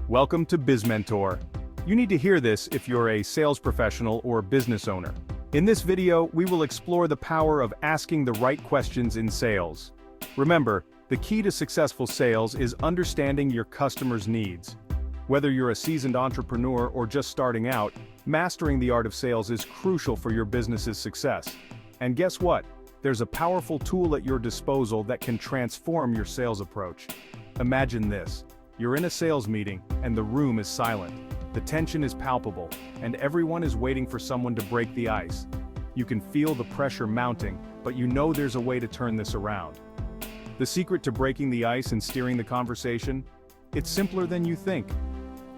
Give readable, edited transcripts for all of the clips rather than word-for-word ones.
Welcome to BizMentor. You need to hear this if you're a sales professional or business owner. In this video, we will explore the power of asking the right questions in sales. Remember, the key to successful sales is understanding your customers' needs. Whether you're a seasoned entrepreneur or just starting out, mastering the art of sales is crucial for your business's success. And guess what? There's a powerful tool at your disposal that can transform your sales approach. Imagine this. You're in a sales meeting, and the room is silent. The tension is palpable, and everyone is waiting for someone to break the ice. You can feel the pressure mounting, but you know there's a way to turn this around. The secret to breaking the ice and steering the conversation? It's simpler than you think.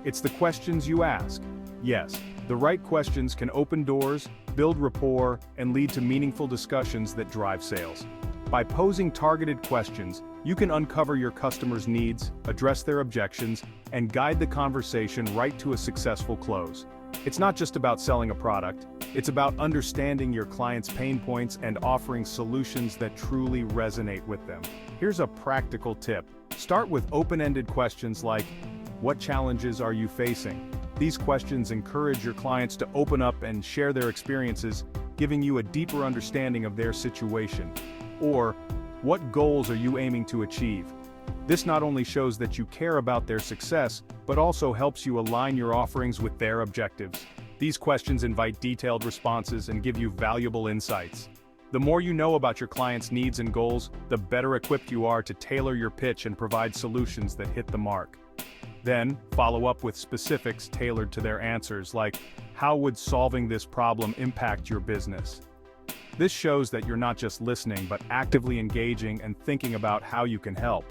It's the questions you ask. Yes, the right questions can open doors, build rapport, and lead to meaningful discussions that drive sales. By posing targeted questions, you can uncover your customers' needs, address their objections, and guide the conversation right to a successful close. It's not just about selling a product, it's about understanding your clients' pain points and offering solutions that truly resonate with them. Here's a practical tip. Start with open-ended questions like, what challenges are you facing? These questions encourage your clients to open up and share their experiences, giving you a deeper understanding of their situation. Or, what goals are you aiming to achieve? This not only shows that you care about their success, but also helps you align your offerings with their objectives. These questions invite detailed responses and give you valuable insights. The more you know about your clients' needs and goals, the better equipped you are to tailor your pitch and provide solutions that hit the mark. Then, follow up with specifics tailored to their answers, like, how would solving this problem impact your business? This shows that you're not just listening, but actively engaging and thinking about how you can help.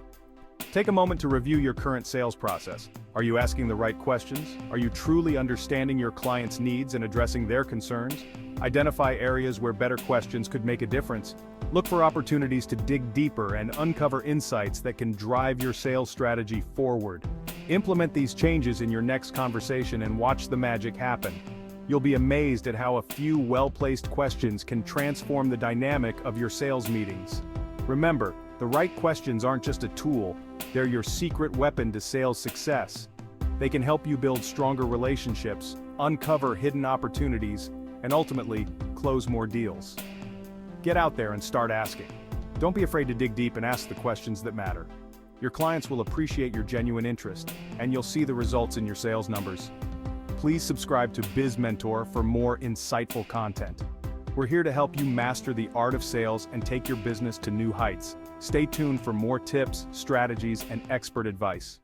Take a moment to review your current sales process. Are you asking the right questions? Are you truly understanding your clients' needs and addressing their concerns? Identify areas where better questions could make a difference. Look for opportunities to dig deeper and uncover insights that can drive your sales strategy forward. Implement these changes in your next conversation and watch the magic happen. You'll be amazed at how a few well-placed questions can transform the dynamic of your sales meetings. Remember, the right questions aren't just a tool, they're your secret weapon to sales success. They can help you build stronger relationships, uncover hidden opportunities, and ultimately, close more deals. Get out there and start asking. Don't be afraid to dig deep and ask the questions that matter. Your clients will appreciate your genuine interest, and you'll see the results in your sales numbers. Please subscribe to BizMentor for more insightful content. We're here to help you master the art of sales and take your business to new heights. Stay tuned for more tips, strategies, and expert advice.